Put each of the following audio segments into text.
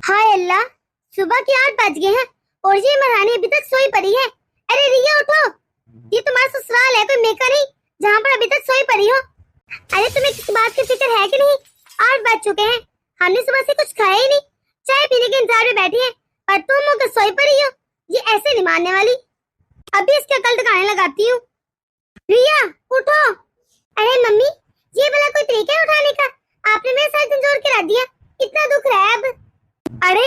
हाय अल्लाह, सुबह के 8 बज गए हैं और ये महारानी अभी तक सोई पड़ी है। अरे रिया उठो, ये तुम्हारा ससुराल है, कोई मेका नहीं जहाँ पर अभी तक सोई पड़ी हो। अरे तुम्हें किस बात की फिक्र है कि नहीं? 8 बज चुके हैं, हमने सुबह से कुछ खाया ही नहीं, चाय पीने के इंतजार में बैठी है और तुम मुझे सोई पड़ी हो। ये ऐसे नहीं मानने वाली, अभी इसके अकल टकाने लगाती हूँ। रिया उठो। अरे मम्मी, ये भला कोई तरीका है उठाने का? आपने मेरा सर झंझोड़ के रख दिया, इतना दुख रहा है अब। अरे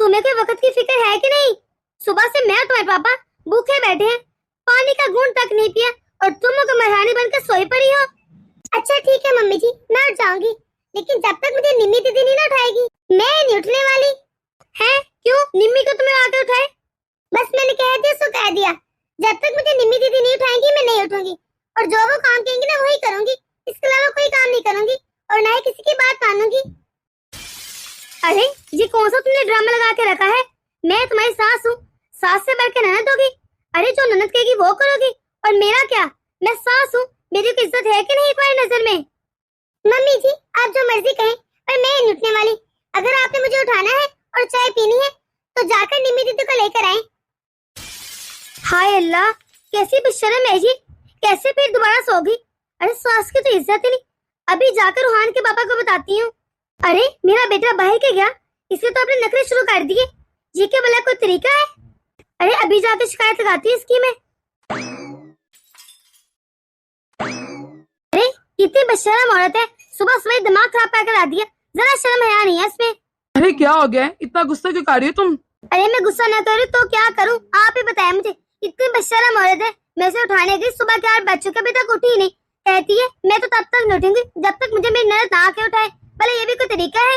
तुम्हें कोई वक्त की फिक्र है कि नहीं? सुबह से मैं और तुम्हारे पापा भूखे बैठे हैं, पानी का घूंट तक नहीं पिया और तुम लोग महारानी बनकर सोई पड़ी हो। अच्छा ठीक है मम्मी जी, मैं उठ जाऊंगी, लेकिन जब तक मुझे निम्मी दीदी नहीं ना उठाएगी मैं नहीं उठने वाली। है क्यों? निम्मी को तुम्हें आके उठाए? बस मैंने कह दिया सो कह दिया, जब तक मुझे निम्मी दीदी नहीं उठाएंगी मैं नहीं उठूंगी और जो वो काम कहेंगी ना वही करूंगी, इसके अलावा कोई काम नहीं करूंगी और ना ही किसी की बात मानूंगी। अरे ये कौन सा तुमने ड्रामा लगा के रखा है? मैं तुम्हारी सास हूँ, सास से बढ़ के ननद होगी। अरे जो ननद कहेगी वो करोगी और मेरा क्या, मैं सास हूँ, मेरी कोई इज्जत है कि नहीं तुम्हारी नजर में? मम्मी जी आप जो मर्जी कहें पर मैं नहीं उठने वाली। अगर आपने मुझे उठाना है और चाय पीनी है तो जाकर निम्मी दीदी को लेकर आए। हाय अल्लाह, कैसी बेशर्म है जी, कैसे फिर दोबारा सोगी? अरे सास की तो इज्जत ही नहीं, अभी जाकर रूहान के पापा को बताती हूँ। अरे मेरा बेटा बाहर के गया, इसने तो अपने नखरे शुरू कर दिए, ये क्या भला कोई तरीका है? अरे अभी जाकर शिकायत लगाती है इसकी मैं। अरे कितनी बेशर्म औरत है, सुबह सुबह दिमाग खराब करके ला दिया, जरा शर्म हया नहीं है इसमें। अरे क्या हो गया है? इतना गुस्सा क्यों कर रही हो तुम? अरे मैं गुस्सा ना करूँ तो क्या करूँ, आप ही बताएं मुझे। इतनी बेशर्म औरत है, मैं से उठाने गई, सुबह के 8 बज चुके अभी तक उठी ही नहीं। कहती है मैं तो तब तक नहीं उठूंगी जब तक मुझे मेरी ननद ना आके उठाए। भले ये भी कोई तरीका है?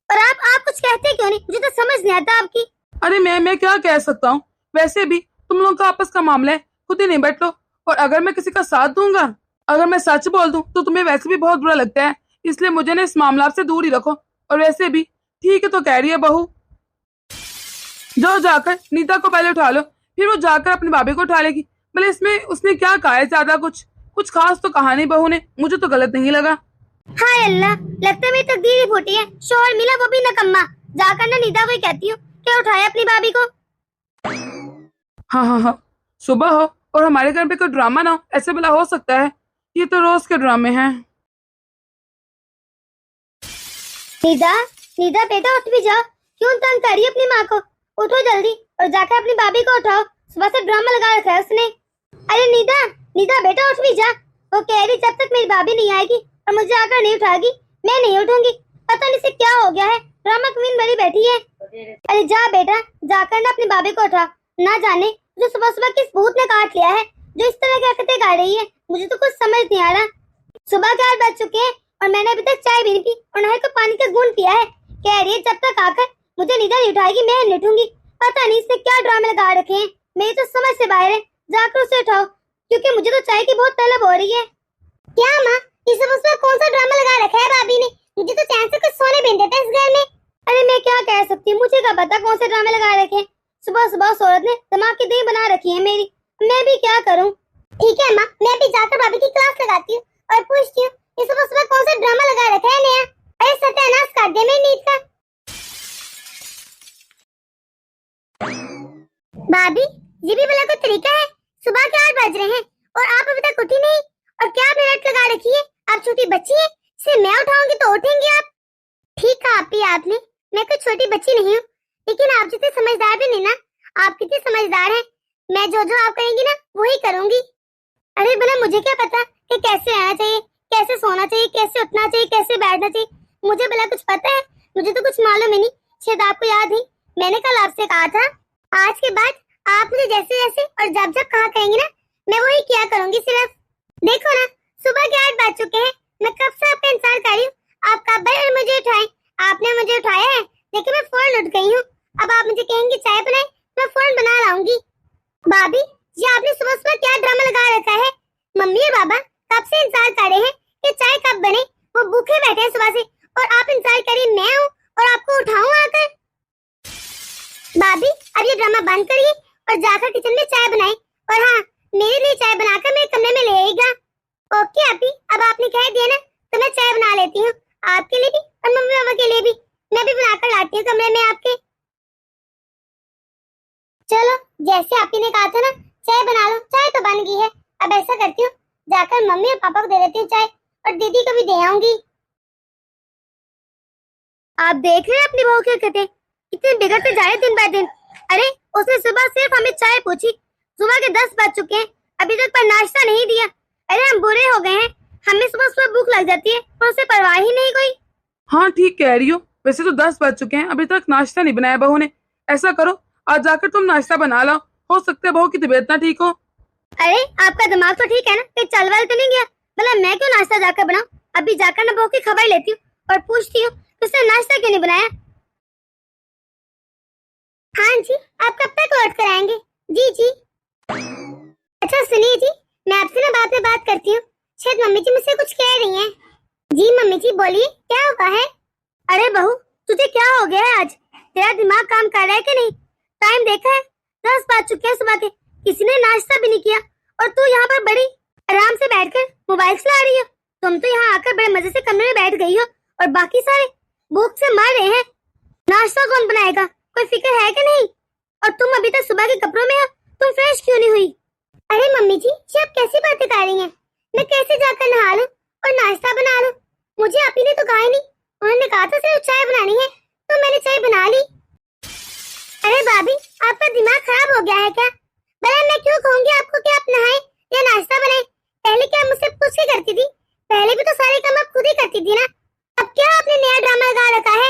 और आप कुछ कहते क्यों नहीं? मुझे तो समझ नहीं आता आपकी। अरे मैं क्या कह सकता हूँ, वैसे भी तुम लोगों का आपस का मामला है, खुद ही नहीं बैठ लो। और अगर मैं किसी का साथ दूंगा, अगर मैं सच बोल दूं तो तुम्हें वैसे भी बहुत बुरा लगता है, इसलिए मुझे ना इस मामला से दूर ही रखो। और वैसे भी ठीक है तो कह रही है बहू, जाओ जाकर नीता को पहले उठा लो, फिर वो जाकर अपनी भाभी को उठा लेगी। भले इसमें उसने क्या कहा है, ज्यादा कुछ खास तो कहा नहीं बहू ने, मुझे तो गलत नहीं लगा। हाय अल्लाह, लगता है मेरी तकदीर ही फूटी है, शोहर मिला वो भी नकम्मा। जाकर ना नीता को ही कहती हूँ क्या उठाया अपनी भाभी को। हाँ, सुबह हो और हमारे घर पे कोई ड्रामा ना हो, ऐसे भला हो सकता है? ये तो रोज के ड्रामे हैं। नीता, नीता बेटा उठ भी जाओ, क्यों तंग कर रही है अपनी माँ को? उठो जल्दी और जाकर अपनी भाभी को उठाओ, सुबह से ड्रामा लगा रखा है उसने। अरे नीता, नीता बेटा उठ भी जा। वो कह रही जब तक मेरी भाभी नहीं आएगी और मुझे आकर नहीं उठाएगी मैं नहीं उठूंगी। पता नहीं से क्या हो गया है, ड्रामा क्वीन बनी बैठी है। अरे जा बेटा, जाकर ना अपनी भाभी को उठा, ना जाने जो सुबह सुबह किस भूत ने काट लिया है जो इस तरह की हरकतें कर रही है, मुझे तो कुछ समझ नहीं आ रहा। सुबह के 8 बज चुके हैं और मैंने अभी तक चाय भी नहीं पी और ना ही कोई पानी का घूंट पिया है। कह रही है जब तक आकर मुझे नींद नहीं उठाएगी मैं नहीं उठूंगी। पता नहीं इसने क्या ड्रामे लगा रखे हैं, मेरी तो समझ से बाहर है। जाकर उसे उठाओ, क्योंकि मुझे तो चाय की बहुत तलब हो रही है। क्या माँ, इस उसमें कौन सा ड्रामा लगा रखा है भाभी ने? मुझे तो चैन से कुछ सोने भी नहीं देता इस घर में। अरे मैं क्या कह सकती हूँ, मुझे क्या पता कौन से ड्रामे लगा रखे हैं। सुबह सुबह उस औरत ने दिमाग की दही बना रखी है मेरी, मैं भी क्या करूँ। ठीक है माँ, मैं भी जाकर भाभी की क्लास लगाती हूँ और पूछती हूँ इस सुबह कौन सा ड्रामा लगा रखा है नया। अरे सत्यानाश कर दे मेरी नींद का। भाभी, ये भी भला कोई तरीका है? सुबह के 8 बज रहे हैं और आप अभी तक उठी नहीं, और क्या रट लगा रखी है? आप छोटी बच्ची है, इसे मैं उठाऊंगी तो उठेंगे आप? ठीक कहा आपने, मैं कोई छोटी बच्ची नहीं हूँ, लेकिन आप जितने समझदार भी नहीं ना। आप कितनी समझदार हैं, मैं जो जो आप कहेंगी ना वही करूंगी। अरे भला मुझे क्या पता कि कैसे आना चाहिए, कैसे सोना चाहिए, कैसे उठना चाहिए, कैसे बैठना चाहिए? मुझे भला कुछ पता है? मुझे तो कुछ मालूम ही नहीं। शायद आपको याद है, मैंने कल आपसे कहा था आज के बाद आप मुझे जैसे जैसे और जब जब कहा कहेंगे ना मैं वही किया करूंगी सिर्फ। देखो ना, सुबह के 8 बज चुके हैं, मैं कब से आपका इंतजार कर रही हूँ, आप कब बैठ मुझे उठाए। आपने मुझे उठाया है लेकिन मैं फौरन उठ गई हूँ। अब आप मुझे कहेंगे चाय बनाए, मैं फौरन बना लाऊंगी। भाभी, ये आपने सुबह सुबह क्या ड्रामा लगा रखा है? मम्मी और बाबा कब से इंतजार कर रहे हैं कि चाय कब बने, वो भूखे बैठे हैं सुबह से और आप इंतजार करिए मैं हूँ और आपको उठाऊं आकर। भाभी अब ये ड्रामा बंद करिए और जाकर किचन में चाय बनाए, और हाँ मेरे लिए चाय बनाकर मेरे कमरे में ले आएगा। ओके आपी, अब आपने कह दिया ना तो मैं चाय बना लेती हूँ, आपके लिए भी और मम्मी पापा के लिए भी। मैं भी बनाकर लाती हूँ कमरे में आपके। चलो, जैसे आप ही ने कहा था ना, चाय बना लो। चाय तो बन गई है। अब ऐसा करती हूँ, जाकर मम्मी और पापा को दे देती हूँ चाय, और दीदी को भी दे आऊंगी। आप देख रहे हैं अपनी बहू की हरकतें, कितनी बिगड़ते जा रहे दिन बाय दिन। अरे उसने सुबह सिर्फ हमें चाय पूछी, सुबह के 10 बज चुके हैं, अभी तक पर नाश्ता नहीं दिया। अरे हम बुरे हो गए हैं, हमें सुबह सुबह भूख लग जाती है और उसे परवाह ही नहीं कोई। हाँ ठीक कह रही हो, वैसे तो 10 बज चुके हैं, अभी तक नाश्ता नहीं बनाया बहू ने। ऐसा करो, आज जाकर तुम नाश्ता बना लो, हो सकता है बहू की तबीयत ना ठीक हो। अरे आपका दिमाग तो ठीक है ना, कहीं चल वल तो नहीं गया? मतलब मैं क्यों नाश्ता जाकर बनाऊं? अभी जाकर ना बहू की खबर लेती हूँ और पूछती हूँ कि उसने नाश्ता क्यों नहीं बनाया। हाँ जी, आप कब तक लौट कर आएंगे? जी जी। अच्छा सुनिए जी, मैं आपसे ना बाद में बात करती हूँ, शायद मम्मी जी मुझसे कुछ कह रही हैं। जी मम्मी जी बोलिए, क्या हुआ है? अरे बहू, तुझे क्या हो गया है आज? तेरा दिमाग काम कर रहा है कि नहीं? टाइम देखा है, 10 बज चुके हैं सुबह के, किसी ने नाश्ता भी नहीं किया और तू यहाँ पर बड़ी आराम से बैठकर मोबाइल चला रही हो। तुम तो यहाँ आकर बड़े मजे से कमरे में बैठ गई हो और बाकी सारे भूख से मर रहे हैं। नाश्ता कौन बनाएगा? कोई फिक्र है कि नहीं? और तुम अभी तक सुबह के कपड़ों में हो, तुम फ्रेश क्यों नहीं हुई? अरे मम्मी जी, ये आप कैसी बातें कर रही हैं? मैं कैसे जाकर नहा लूं और नाश्ता बना लूं? मुझे आप ही ने तो कहा ही नहीं, उन्होंने कहा था सिर्फ चाय बनानी है, तो मैंने चाय बना ली। अरे भाभी, आपका दिमाग खराब हो गया है क्या? भला मैं क्यों कहूंगी आपको कि आप नहाए या नाश्ता बनाए? पहले क्या मुझसे पूछ के करती थी? पहले भी तो सारे काम आप खुद ही करती थी ना। अब क्या आपने नया ड्रामा लगा रखा है?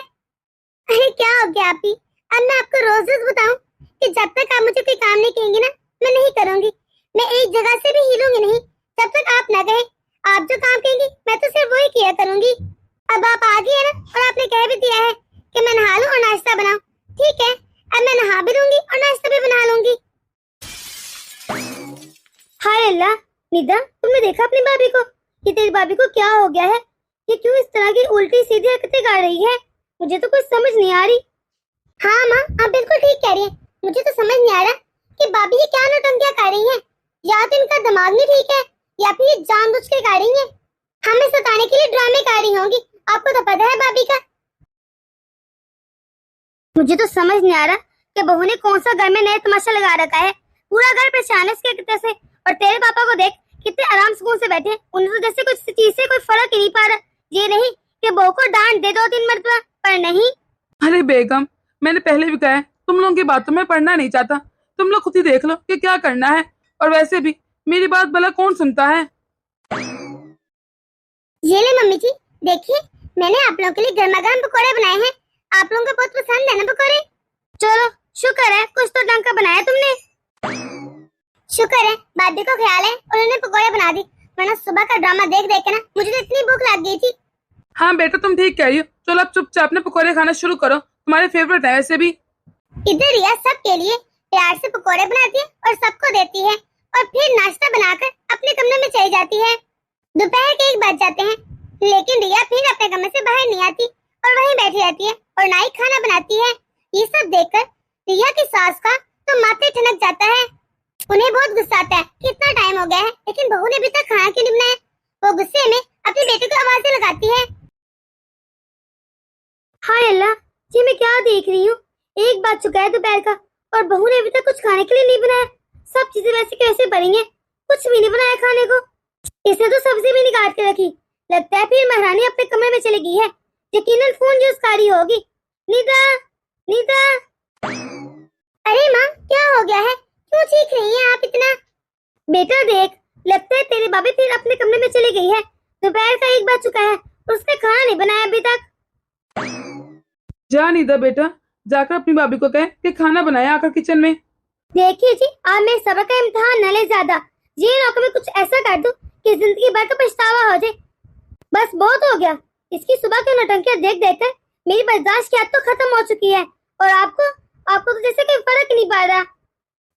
अरे क्या हो गया आप ही? अब मैं आपको रोज रोज बताऊं कि जब तक आप मुझे कोई काम नहीं कहेंगे ना, मैं नहीं करूंगी। मैं एक जगह से भी हिलूंगी नहीं जब तक आप ना कहें। आप जो काम कहेंगी मैं तो सिर्फ वही किया करूंगी। अब आप आ गई है ना, और आपने कह भी दिया है कि मैं नहा लूं और नाश्ता बनाऊं। ठीक है, अब मैं नहा भी लूंगी और नाश्ता भी बना लूंगी। हाय अल्लाह, निदा तुमने देखा अपनी भाभी को? कि तेरी भाभी को क्या हो गया है? ये क्यों इस तरह की उल्टी सीधी हरकतें कर रही है? मुझे तो कुछ समझ नहीं आ रही। हाँ माँ, आप बिल्कुल ठीक कह रही हैं। मुझे तो समझ नहीं आ रहा कि भाभी ये क्या नौटंकियां कर रही हैं। या तो इनका दिमाग नहीं ठीक है, या फिर ये जानबूझ के कर रही हैं। हमें सताने के लिए ड्रामे कर रही होंगी। आपको तो पता है भाभी का। मुझे तो समझ नहीं आ रहा कि बहू ने कौन सा घर में नया तमाशा लगा रखा है। पूरा घर परेशान है इसके कितने से। और तेरे पापा को देख, कितने आराम सुकून से बैठे। उन्हें तो जैसे कुछ चीज से कोई फर्क ही नहीं पा रहा। ये नहीं कि बहू को डांट दे 2-3 मरतबा, पर नहीं। अरे बेगम, मैंने पहले भी कहा है, तुम लोगों की बातों में पढ़ना नहीं चाहता। तुम लोग खुद ही देख लो कि क्या करना है। और वैसे भी मेरी बात भला कौन सुनता है? ये ले मम्मी जी, देखिए मैंने आप लोगों के लिए गर्मा गर्म पकौड़े बनाए हैं। आप लोगों को बहुत पसंद है ना पकौड़े? चलो शुक्र है, कुछ तो ढंग का बनाया तुमने। शुक्र है दादी को ख्याल है, उन्होंने पकौड़े बना दी, वरना सुबह का ड्रामा देख देख के ना मुझे तो इतनी भूख लग गई थी। हाँ बेटा, तुम ठीक कह रही हो। चलो अब चुपचाप अपने पकौड़े खाना शुरू करो, तुम्हारे फेवरेट है वैसे भी। इधर रिया सबके लिए प्यार से पकौड़े बनाती है और सबको देती है, और फिर नाश्ता बनाकर अपने कमरे में चली जाती है। दोपहर के 1 बज जाते हैं, लेकिन रिया फिर अपने कमरे से बाहर नहीं आती और वहीं बैठी रहती है और ना ही खाना बनाती है। ये सब देखकर रिया की सास का तो माथे ठनक जाता है। उन्हें बहुत गुस्सा आता है कि इतना टाइम हो गया है लेकिन बहू ने अभी तक खाना क्यों नहीं बनाया। वो गुस्से में अपने बेटे को आवाजें लगाती है। हाय अल्लाह, ये मैं क्या देख रही हूँ? 1 बज चुका है दोपहर का और बहू ने अभी तक कुछ खाने के लिए नहीं बनाया। सब चीजें वैसे कैसे पड़ी हैं, कुछ भी नहीं बनाया खाने को। इसने तो सब्जी भी नहीं काट के रखी। लगता है फिर महारानी अपने कमरे में चली गई है, यकीनन फोन यूज कर रही होगी। निदा, निदा। अरे माँ, क्या हो गया है? क्यों चीख रही हैं आप इतना? बेटा देख, लगता है तेरी भाभी फिर अपने कमरे में चली गई है। दोपहर का 1 बज चुका है और उसने खाना नहीं बनाया अभी तक। जा निदा बेटा, जाकर अपनी भाभी को कहे कि खाना बनाया आकर किचन में। देखिए जी, आज मैं सब्र का इम्तिहान न ले ज्यादा। ये नौकर में कुछ ऐसा कर दूं कि जिंदगी भर का पछतावा हो जाए। बस बहुत हो गया। इसकी सुबह की नौटंकियां देख देख कर मेरी बर्दाश्त की हद तो खत्म हो चुकी है। और आपको तो जैसे कोई फर्क नहीं पड़ रहा।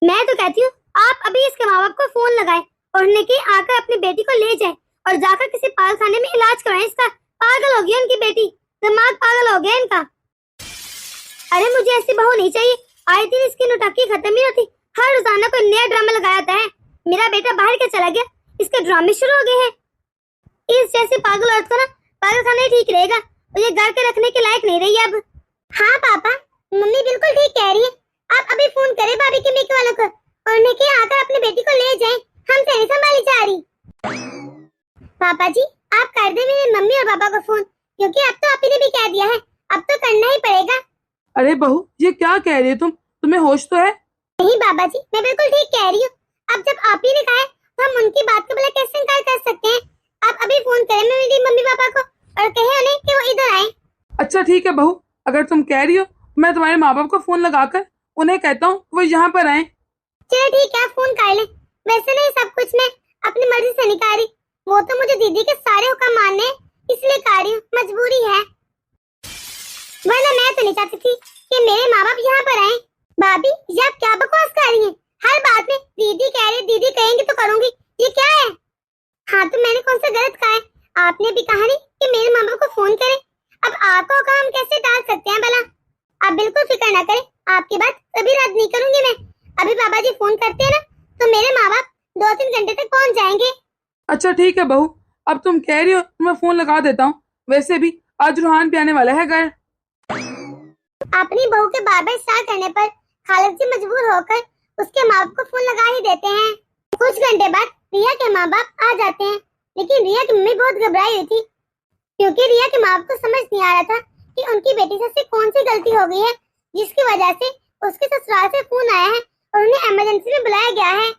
मैं तो कहती हूँ आप अभी इसके माँ बाप को फोन लगाए और उन्हें कि आकर अपनी बेटी को ले जाए और जाकर किसी पागल खाने में इलाज करवाएं इसका। पागल हो गई उनकी बेटी, दिमाग पागल हो गया इनका। अरे मुझे ऐसी बहू नहीं चाहिए। आए दिन इसकी नौटंकी खत्म ही होती। हर रोजाना कोई नया ड्रामा लगाया जाता है। मेरा बेटा बाहर क्या चला गया, इसके ड्रामे शुरू हो गए हैं। इस जैसे पागल औरत को ना पागल खाना ही ठीक रहेगा, और ये घर के रखने के लायक नहीं रही अब। हाँ पापा, मम्मी बिल्कुल ठीक कह रही है। आप अभी फोन करें भाभी के मेके वालों को और उन्हें कहें आकर अपनी बेटी को ले जाएं। हमसे नहीं संभाली जा रही। पापा जी, आप कर दे मेरे मम्मी और पापा को फोन, क्योंकि अब तो आप ही ने भी कह दिया है, अब तो करना ही पड़ेगा। अरे बहू, ये क्या कह रही है तुम? तुम्हें होश तो है? नहीं बाबा जी, मैं बिल्कुल ठीक कह रही हूँ। अब जब आप ही ने कहा है तो हम उनकी बात को भला कैसे इनकार कर सकते हैं। आप अभी फोन करें मेरी मम्मी पापा को और कहे उन्हें कि वो इधर आए। अच्छा ठीक है बहू, अगर तुम कह रही हो मैं तुम्हारे माँ बाप को फोन लगाकर उन्हें कहता हूँ वो यहाँ पर आए। चलो ठीक है, आप फोन कर लें। वैसे नहीं, सब कुछ मैं अपनी मर्जी से नहीं कर रही, वो तो मुझे दीदी के सारे हुक्म मानने हैं, इसलिए कर रही हूँ, मजबूरी है। वरना मैं तो नहीं चाहती थी कि मेरे माँ बाप यहाँ पर आए। भाभी, ये आप क्या बकवास कर रही हैं? हर बात में दीदी कह रही, दीदी कहेंगी तो करूंगी, ये क्या है? हाँ तो मैंने कौन सा गलत कहा है? आपने भी कहा नहीं कि मेरे माँ बाप को फोन करें। अब आपका काम कैसे टाल सकते हैं भला? आप बिल्कुल फिक्र ना करें, आपकी बात कभी रद्द नहीं करूंगी मैं। अभी बाबा जी फोन करते हैं ना, तो मेरे माँ बाप 2-3 घंटे तक पहुँच जाएंगे। अच्छा ठीक है बहू, अब तुम कह रही हो तो मैं फोन लगा देता हूँ। वैसे भी आज रूहान भी आने वाला है घर। अपनी बहू के बार बार इशारा करने पर खालिद जी मजबूर होकर उसके माँ बाप को फोन लगा ही देते हैं। कुछ घंटे बाद रिया के माँ बाप आ जाते हैं, लेकिन रिया की मम्मी बहुत घबराई हुई थी, क्योंकि रिया के माँ बाप को समझ नहीं आ रहा था कि उनकी बेटी से ऐसी कौन सी गलती हो गई है जिसकी वजह से उसके ससुराल से फोन आया है और उन्हें इमरजेंसी में बुलाया गया है।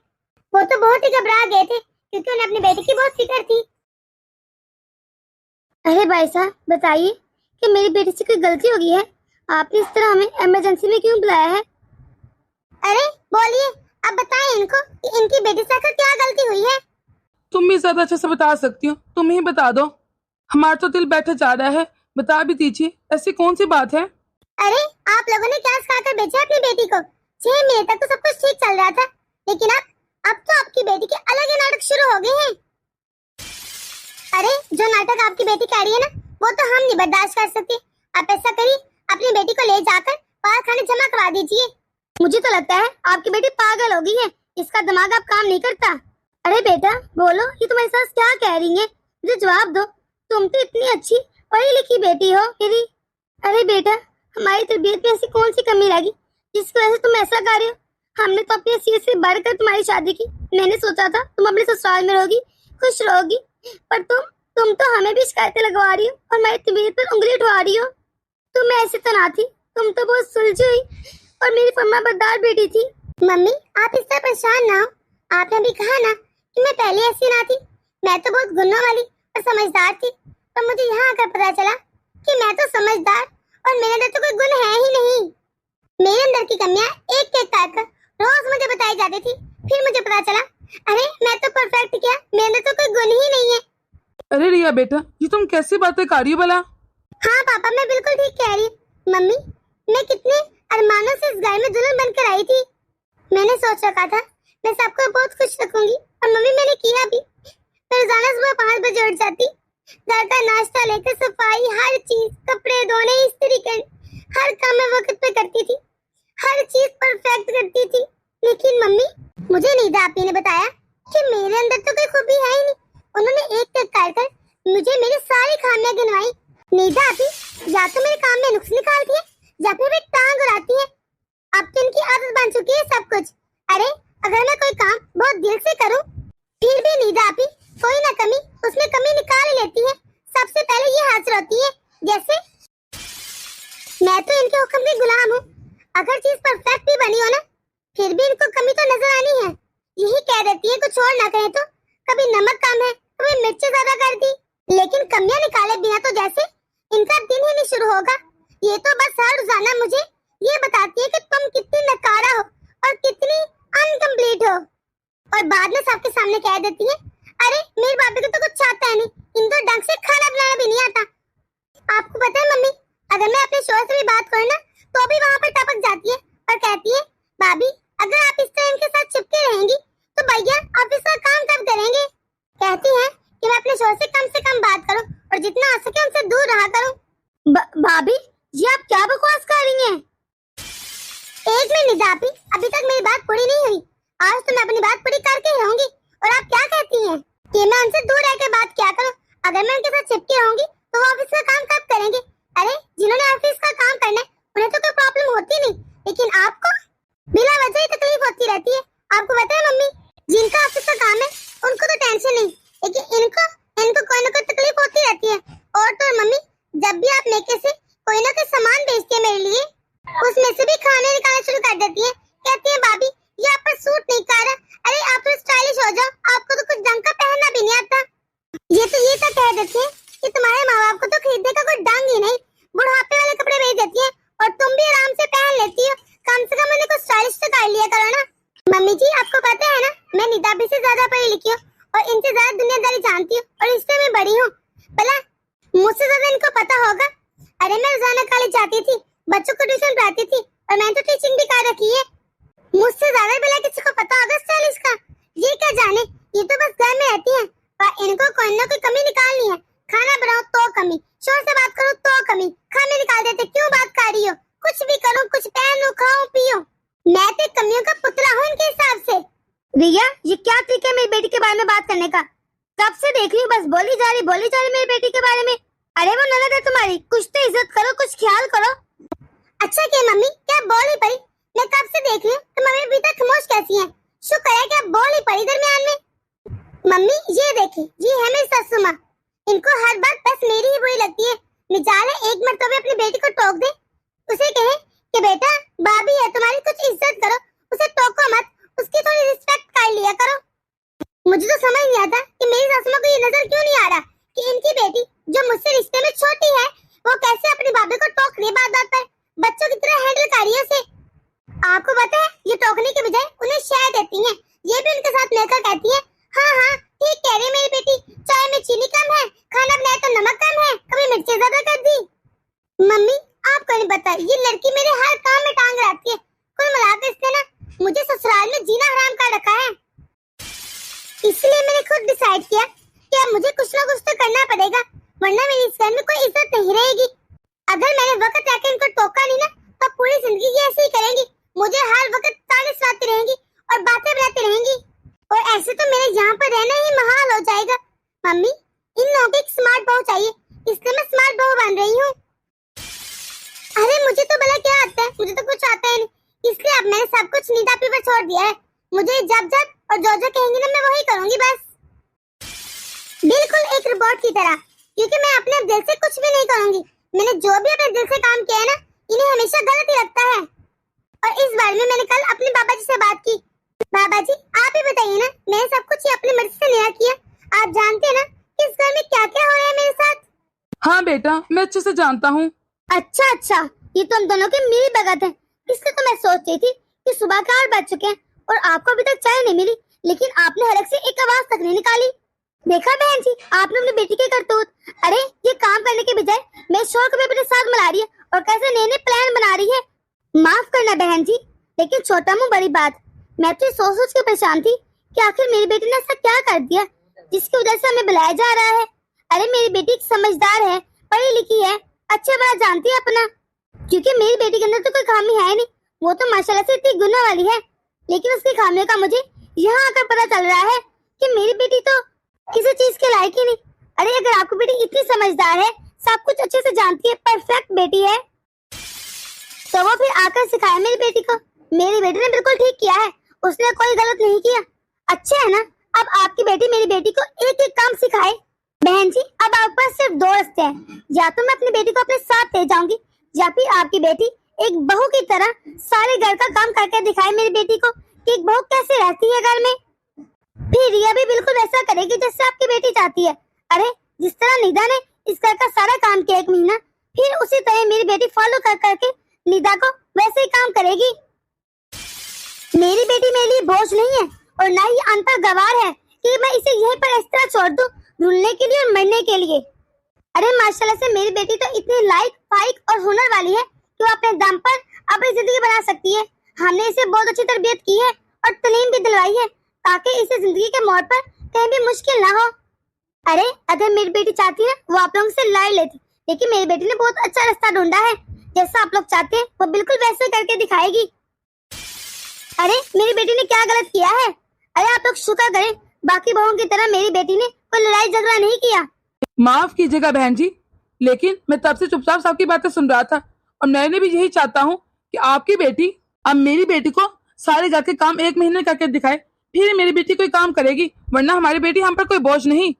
वो तो बहुत ही घबरा गए थे, क्योंकि उन्हें अपनी बेटी की बहुत फिक्र थी। अरे भाई साहब, बताइए कि मेरी बेटी से कोई गलती हो गई है? आपने इस तरह हमें इमरजेंसी में क्यों बुलाया है? अरे बोलिए, अब बताएं इनको कि इनकी बेटी से आखिर क्या गलती हुई है। तुम भी ज्यादा अच्छे से बता सकती हो, तुम ही बता दो। हमारा तो दिल बैठा जा रहा है, बता भी दीजिए, ऐसी कौन सी बात है? अरे आप लोगों ने क्या सिखाकर भेजा अपनी बेटी को? 6 महीने तक तो सब कुछ ठीक चल रहा था, लेकिन अब तो आपकी बेटी के अलग ही नाटक शुरू हो गए हैं। अरे जो नाटक आपकी बेटी कर रही है ना, वो तो हम नहीं बर्दाश्त कर सकते। आप ऐसा करिए, अपनी बेटी को ले जाकर पाल खाने जमा करवा दीजिए। मुझे तो लगता है आपकी बेटी पागल हो गई है, इसका दिमाग अब काम नहीं करता। अरे बेटा बोलो, ये तुम्हारे साथ क्या कह रही है? मुझे जवाब दो, तुम तो इतनी अच्छी पढ़ी लिखी बेटी हो मेरी। अरे बेटा, हमारी तरबियत में ऐसी कौन सी कमी लगी जिसकी वजह से तुम ऐसा कर रहे हो? हमने तो अपनी हैसियत से बढ़कर तुम्हारी शादी की। मैंने सोचा था तुम अपने ससुराल में रहोगी, खुश रहोगी, पर तुम तो हमें भी शिकायतें लगवा रही हो और हमारी तबीयत पर उंगली उठवा रही हो। तुम ऐसे तो ना थी, तुम तो बहुत सुलझी हुई और मेरी फर्माबरदार बेटी थी। मम्मी आप इस तरह परेशान ना हो, आपने भी कहा ना कि मैं पहले ऐसी ना थी। मैं तो बहुत गुणों वाली और समझदार थी, पर मुझे यहाँ आकर पता चला कि मैं तो समझदार और मेरे अंदर तो कोई गुण है ही नहीं। मेरे अंदर की कमियां एक एक कर रोज मुझे बताई जाती थी, फिर मुझे पता चला अरे मैं तो परफेक्ट, क्या मेरे अंदर तो कोई गुण ही नहीं है। अरे रिया बेटा, ये तुम कैसी बातें कर रही हो भला? हाँ पापा, मैं बिल्कुल ठीक कह रही हूँ। मम्मी, मैं कितने अरमानों से इस घर में दुल्हन बनकर आई थी। मैंने सोच रखा था मैं सबको बहुत खुश रखूंगी, और मम्मी मैंने किया भी। मैं रोजाना सुबह 5 बजे उठ जाती, घर का नाश्ता लेकर सफाई, हर चीज, कपड़े धोने, इस्त्री करने, हर काम मैं वक्त पे करती थी, हर चीज परफेक्ट करती थी। लेकिन मम्मी, मुझे निदा आपी ने बताया कि मेरे अंदर तो कोई खूबी है ही नहीं। उन्होंने एक एक कर मुझे मेरी सारी खामियां गिनवाई। निदा आपी या तो मेरे काम में नुक्स निकालती है या फिर वे टांग उड़ाती है। अब तो इनकी आदत बन चुकी है सब कुछ। अरे अगर मैं कोई काम बहुत दिल से करूं, फिर भी निदा आपी कोई ना कमी उसमें कमी निकाल लेती है। सबसे पहले ये हाजिर होती है, जैसे मैं तो इनके हुक्म की गुलाम हूँ। अगर चीज परफेक्ट भी बनी हो ना, फिर भी इनको कमी तो नजर आनी है। यही कह देती है कुछ और ना कहे तो, कभी नमक कम है, कभी मिर्ची ज्यादा कर दी, लेकिन कमियां निकाले बिना तो जैसे इनका दिन ही नहीं शुरू होगा। ये तो बस हर रोजाना मुझे ये बताती है कि तुम कितनी नकारा हो और कितनी अनकम्प्लीट हो, और बाद में सबके सामने कह देती है अरे मेरे भाभी को तो कुछ आता है नहीं, इनको ढंग से खाना बनाना भी नहीं आता। आपको पता है मम्मी, अगर मैं अपने शोहर से भी बात करूं ना, तो भी वहाँ पर टपक जाती है और कहती है भाभी अगर आप इस तरह इनके साथ चिपके रहेंगी तो भैया ऑफिस का काम कब करेंगे। कहती है कि मैं अपने शोहर से कम बात करूं और जितना हो सके उनसे दूर रहा करूं। भाभी जी आप क्या बकवास कर रही हैं? एक मिनट निदापी, अभी तक मेरी बात पूरी नहीं हुई। आज तो मैं अपनी बात पूरी करके ही रहूंगी। और आप क्या कहती हैं कि मैं उनसे दूर रहकर बात क्या करूं? अगर मैं उनके साथ चिपके रहूंगी तो वो ऑफिस का काम कब करेंगे? अरे जिन्होंने ऑफिस का काम करना है उन्हें तो कोई प्रॉब्लम होती नहीं, लेकिन आपको बिना वजह ही तकलीफ होती रहती है। आपको पता है मम्मी, जिनका ऑफिस का काम है उनको तो टेंशन नहीं, लेकिन इनको इनको कोई ना कोई तकलीफ होती रहती है। और तो मम्मी, जब भी आप मेके से कोई ना कोई सामान बेचती है मेरे लिए, उसमें से भी खाने निकालना शुरू कर देती है। कहती है भाभी ये आप पर सूट नहीं कर रहा, अरे आप तो स्टाइलिश हो जाओ, आपको तो कुछ ढंग का पहनना भी नहीं आता। ये तो कह देती है कि तुम्हारे माँ बाप को तो खरीदने का कोई ढंग ही नहीं, बुढ़ापे वाले कपड़े भेज देती है और तुम भी आराम से पहन लेती हो। कम से कम उन्हें कुछ स्टाइलिश तो कर लिया करो ना। मम्मी जी आपको पता है ना, मैं निदा भी से ज्यादा पढ़ी लिखी हूँ और इनसे ज्यादा दुनियादारी जानती हूँ और इससे मैं बड़ी हूँ। भला मुझसे ज्यादा इनको पता होगा। अरे मैं रोजाना कॉलेज जाती थी, बच्चों को ट्यूशन पढ़ाती थी और मैंने तो टीचिंग भी कर रखी है। मुझसे ज्यादा भला किसी को पता होगा स्टाइलिश का? ये क्या जाने, ये तो बस घर में रहती है, पर इनको कोई ना कोई कमी निकालनी है। खाना बनाओ तो कमी, शोर से बात करो तो कमी, खाने निकाल देते क्यों बात कर रही हो? कुछ भी करो, कुछ पहनो, खाओ पियो, मैं तो कमियों का पुतला हूँ इनके हिसाब से। रिया ये क्या तरीका है मेरी बेटी के बारे में बात करने का? कब से देख रही हूँ बस बोली जा रही मेरी बेटी के बारे में। अरे वो ननद है तुम्हारी, कुछ तो इज्जत करो, कुछ ख्याल करो। अच्छा क्या मम्मी, क्या बोल ही पड़ी? मैं कब से देख रही हूँ तो मम्मी अभी तक खामोश कैसी हैं? शुक्र है क्या बोल ही पड़ी दरमियान में। मम्मी ये देखिए, ये है मेरी सासू माँ, इनको हर बात बस मेरी ही बुरी लगती है। मिजाल है एक मर्तबा अपनी बेटी को टोक दे, उसे कहे कि बेटा भाभी है तुम्हारी, कुछ इज्जत करो, उसे टोको मत, उसकी थोड़ी रिस्पेक्ट कर लिया करो। मुझे तो समझ नहीं आता कि मेरी सासू माँ को ये नजर क्यों नहीं आ रहा कि इनकी बेटी जो मुझसे रिश्ते में छोटी है वो कैसे अपनी भाभी को टोक रही है बात बात पर, बच्चों की तरह हैंडल कर रही है उसे। आपको पता है ये टोकने के बजाय उन्हें शय देती हैं, ये भी उनके साथ मिलकर कहती है हाँ हाँ ठीक कह रही है मेरी बेटी, चाय में चीनी कम है, खाना बनाए तो नमक कम है, कभी मिर्ची ज्यादा कर दी। मम्मी आपको नहीं पता, ये लड़की मेरे हर काम में टांग रहती है। कुल मिलाकर इसने ना मुझे ससुराल में जीना हराम कर रखा है। इसलिए मैंने खुद डिसाइड किया कि अब मुझे कुछ ना कुछ तो करना पड़ेगा, वरना मेरी इस घर में कोई इज्जत नहीं रहेगी। अगर मैंने वक्त आके इनको टोका नहीं ना तो पूरी जिंदगी ये ऐसे ही करेंगी, मुझे हर वक्त ताने सुनाती रहेंगी और बातें बनाती रहेंगी, और ऐसे तो मेरे यहाँ पर रहना ही महाल हो जाएगा। मम्मी इन लोगों को एक स्मार्ट बहू चाहिए, इसलिए मैं स्मार्ट बहू बन रही हूँ। अरे मुझे तो भला क्या आता है, मुझे तो कुछ आता है नहीं, इसलिए अब मैंने सब कुछ नीता पे छोड़ दिया है। मुझे जब जब और जो जो कहेंगी ना मैं वही करूंगी बस, बिल्कुल एक रोबोट की तरह, क्योंकि मैं अपने दिल से कुछ भी नहीं करूंगी। मैंने जो भी अपने दिल से काम किया है ना, इन्हें हमेशा गलत ही लगता है। और इस बारे में मैंने कल अपने बाबा जी से बात की। बाबा जी आप ही बताइए ना, मैंने सब कुछ ही अपनी मर्जी से नया किया, आप जानते हैं ना कि इस घर में क्या क्या हो रहा है मेरे साथ। हाँ बेटा मैं अच्छे से जानता हूँ। अच्छा ये तो हम दोनों की मिली भगत है। इसलिए तो मैं सोच रही थी कि सुबह के 8 बज चुके हैं और आपको अभी तक चाय नहीं मिली, लेकिन आपने हलक से एक आवाज तक नहीं निकाली। देखा बहन जी आपने अपनी बेटी के करतूत। अरे ये काम करने के बजाय मेरे शौहर को भी अपने साथ मिला रही है और कैसे नए नए प्लान बना रही है। माफ करना बहन जी, लेकिन छोटा मुंह बड़ी बात, मैं तो सोच सोच के परेशान थी कि आखिर मेरी बेटी ने ऐसा क्या कर दिया जिसकी वजह से हमें बुलाया जा रहा है। अरे मेरी बेटी समझदार है, पढ़ी लिखी है, अच्छे बड़ा जानती है अपना, क्योंकि मेरी बेटी के अंदर तो कोई खामी है नहीं, वो तो माशाल्लाह से इतनी गुना वाली है। लेकिन उसकी खामियों का मुझे यहाँ आकर पता चल रहा है कि मेरी बेटी तो किसी चीज के लायक ही नहीं। अरे अगर आपकी बेटी इतनी समझदार है, सब कुछ अच्छे से जानती है, परफेक्ट बेटी है, तो वो फिर आकर सिखाए मेरी बेटी को। मेरी बेटी ने बिल्कुल ठीक किया है, उसने कोई गलत नहीं किया। अच्छा है ना, अब आपकी बेटी मेरी बेटी को एक एक काम सिखाए। बहन जी अब आपके पास सिर्फ 2 रास्ते हैं, या तो मैं अपनी बेटी को अपने साथ ले जाऊंगी, या फिर आपकी बेटी एक बहू की तरह सारे घर का काम करके दिखाए मेरी बेटी को कि एक बहू कैसे रहती है घर में। फिर रिया भी बिल्कुल वैसा करेगी जैसे आपकी बेटी चाहती है। अरे जिस तरह निदा ने इस घर का सारा काम किया 1 महीना, फिर उसी तरह मेरी बेटी फॉलो कर करके निदा को वैसे ही काम करेगी। मेरी बेटी मेरे लिए बोझ नहीं है और ना ही अंतर गवार है कि मैं इसे यहीं पर इस तरह छोड़ दूं, रुलने के लिए और मरने के लिए। अरे माशाल्लाह से मेरी बेटी तो इतनी लाइक फाइक और हुनर वाली है कि वो अपने दम पर अपनी जिंदगी बना सकती है। हमने इसे बहुत अच्छी तरबियत की है और तालीम भी दिलवाई है ताकि इसे जिंदगी के मोड़ पर कहीं भी मुश्किल ना हो। अरे अगर मेरी बेटी चाहती है वो आप लोगों से लड़ लेती, लेकिन मेरी बेटी ने बहुत अच्छा रास्ता ढूंढा है, जैसा आप लोग चाहते हैं वो बिल्कुल वैसे करके दिखाएगी। अरे मेरी बेटी ने क्या गलत किया है? अरे आप लोग शुक्र करें, बाकी बहुओं की तरह मेरी बेटी ने कोई लड़ाई झगड़ा नहीं किया। माफ कीजिएगा बहन जी, लेकिन मैं तब से चुपचाप सबकी बातें सुन रहा था और मैं भी यही चाहता हूँ कि आपकी बेटी अब मेरी बेटी को सारे घर के काम 1 महीने करके दिखाए, फिर मेरी बेटी कोई काम करेगी, वरना हमारी बेटी हम पर कोई बोझ नहीं।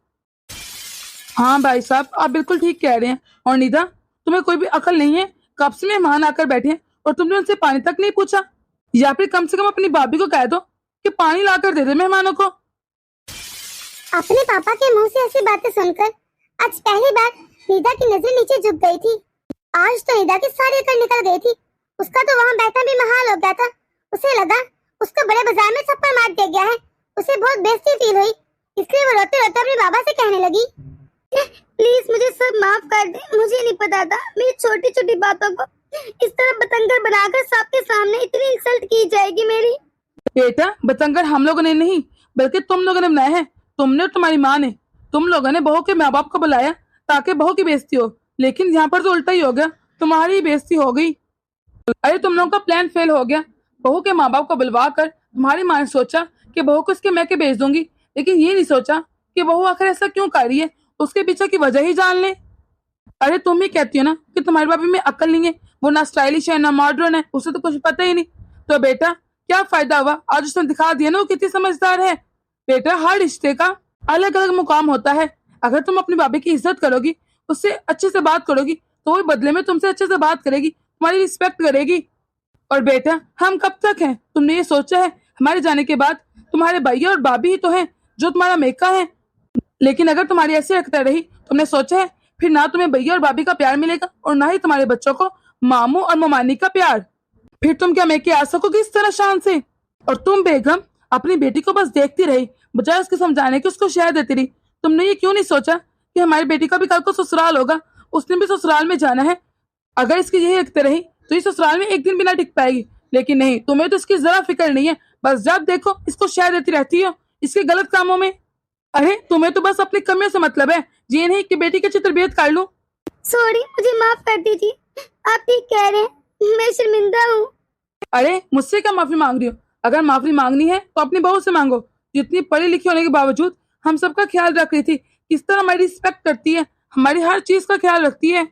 हाँ भाई साहब, आप बिल्कुल ठीक कह रहे हैं। और निदा, तुम्हें कोई भी अकल नहीं है? कब से मेहमान आकर बैठे हैं और तुमने उनसे पानी तक नहीं पूछा? या फिर कम से कम अपनी भाभी को कह दो कि पानी लाकर दे दे मेहमानों को। अपने पापा के मुंह से ऐसी बातें सुनकर आज पहली बार निदा की नजर नीचे झुक गई थी। आज तो निदा की सारी अकल निकल गई थी। उसका तो वहाँ बैठना भी महाल हो गया था। उसे लगा उसको बड़े बाजार में थप्पड़ मार दिया गया है। उसे बहुत बेइज्जती फील हुई, इसलिए वो रोते रोते अपने बाबा से कहने लगी, प्लीज मुझे सब माफ कर दे, मुझे नहीं पता था मेरी छोटी छोटी बातों को इस तरह बतंगर बनाकर सबके सामने इतनी इंसल्ट की जाएगी मेरी। बेटा, बतंगर हम लोगों ने नहीं बल्कि तुम लोगों ने बनाया है। तुमने और तुम्हारी माँ ने, तुम लोगों ने बहू के माँ बाप को बुलाया ताकि बहू की बेइज्जती हो, लेकिन यहाँ पर तो उल्टा ही हो गया, तुम्हारी बेइज्जती हो गई। अरे तुम लोगों का प्लान फेल हो गया। बहू के माँ बाप को बुलवा कर तुम्हारी माँ ने सोचा कि बहू को उसके मैके भेज दूंगी, लेकिन ये नहीं सोचा कि बहू आखिर ऐसा क्यों कर रही है, उसके पीछे की वजह ही जान ले। अरे तुम ही कहती हो ना कि तुम्हारी भाभी में अकल नहीं है, वो ना स्टाइलिश है ना मॉडर्न है, उसे तो कुछ पता ही नहीं। तो बेटा क्या फायदा हुआ, आज उसने दिखा दिया ना वो कितनी समझदार है। बेटा, हर रिश्ते का अलग अलग मुकाम होता है। अगर तुम अपनी भाभी की इज्जत करोगी, उससे अच्छे से बात करोगी, तो वो बदले में तुमसे अच्छे से बात करेगी, तुम्हारी रिस्पेक्ट करेगी। और बेटा, हम कब तक हैं? तुमने ये सोचा है हमारे जाने के बाद तुम्हारे भैया और भाभी ही तो हैं जो तुम्हारा मेका है। लेकिन अगर तुम्हारी ऐसी हरकतें रही, तुमने सोचा है फिर ना तुम्हें भैया और भाभी का प्यार मिलेगा और ना ही तुम्हारे बच्चों को मामू और ममानी का प्यार। फिर तुम क्या मेके आ सकोगी इस तरह शान से? और तुम बेगम अपनी बेटी को बस देखती रही, बजाय उसके समझाने की उसको शहर देती रही। तुमने ये क्यों नहीं सोचा कि हमारी बेटी का भी कल को ससुराल होगा, उसने भी ससुराल में जाना है। अगर इसकी यही हरकतें रही तो इस ससुराल में एक दिन भी ना टिक पाएगी। लेकिन नहीं, तुम्हें तो इसकी जरा फिक्र नहीं है, बस जब देखो इसको शहर देती रहती हो इसके गलत कामों में। अरे तुम्हें तो बस अपनी कमियों से मतलब है, ये नहीं कि बेटी की अच्छी तरबियत कर लूं। सॉरी, मुझे माफ कर दीजिए। आप ठीक कह रहे हैं, मैं शर्मिंदा हूँ। अरे मुझसे क्या माफी मांग रही हो? अगर माफी मांगनी है तो अपनी बहू से मांगो, जितनी पढ़ी लिखी होने के बावजूद हम सबका ख्याल रख रही थी, किस तरह हमारी रिस्पेक्ट करती है, हमारी हर चीज का ख्याल रखती है।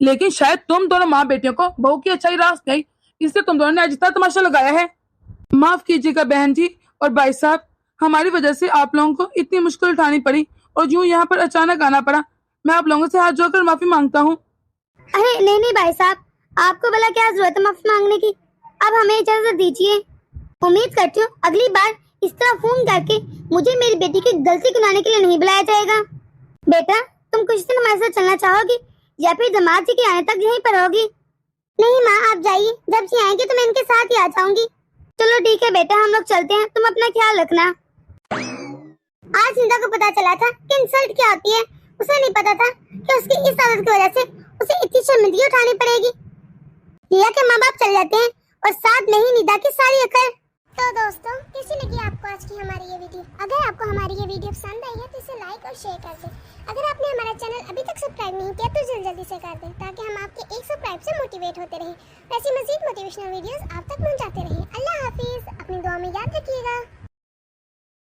लेकिन शायद तुम दोनों माँ बेटियों को बहू की अच्छाई रास गई, इसलिए तुम दोनों ने आज इतना तमाशा लगाया है। माफ कीजिएगा बहन जी और भाई साहब, हमारी वजह से आप लोगों को इतनी मुश्किल उठानी पड़ी और यूं यहाँ पर अचानक आना पड़ा। मैं आप लोगों से हाथ जोड़कर माफी मांगता हूँ। अरे नहीं नहीं भाई साहब, आपको भला क्या जरूरत है माफी मांगने की? अब हमें इजाजत दीजिए। उम्मीद करती हूँ अगली बार इस तरह फोन करके मुझे मेरी बेटी की गलती गिनाने के लिए नहीं बुलाया जाएगा। बेटा, तुम कुछ दिन हमारे साथ चलना चाहोगी या फिर दामाद जी के आने तक यहीं पर होगी? नहीं माँ, आप जाइए, जब जी आएंगे तो मैं इनके साथ ही आ जाऊंगी। चलो ठीक है बेटा, हम लोग चलते हैं, तुम अपना ख्याल रखना। आज निदा को पता चला था कि इंसल्ट क्या होती है। उसे नहीं पता था कि उसकी इस आदत की वजह से उसे इतनी शर्मिंदगी उठानी पड़ेगी। रिया के माँ बाप चल जाते हैं और साथ में ही निदा की सारी अकल। तो दोस्तों, कैसी लगी आपको आज की हमारी ये वीडियो? अगर आपको हमारी ये वीडियो पसंद आई है तो इसे लाइक और शेयर कर दें। अगर आपने हमारा चैनल अभी तक सब्सक्राइब नहीं किया तो जल्दी से कर दें, ताकि हम आपके एक सब्सक्राइब से मोटिवेट होते रहें। ऐसी मजीद मोटिवेशनल वीडियोस आप तक पहुंचाते रहें। अल्लाह हाफिज, अपनी दुआ में याद रखिएगा।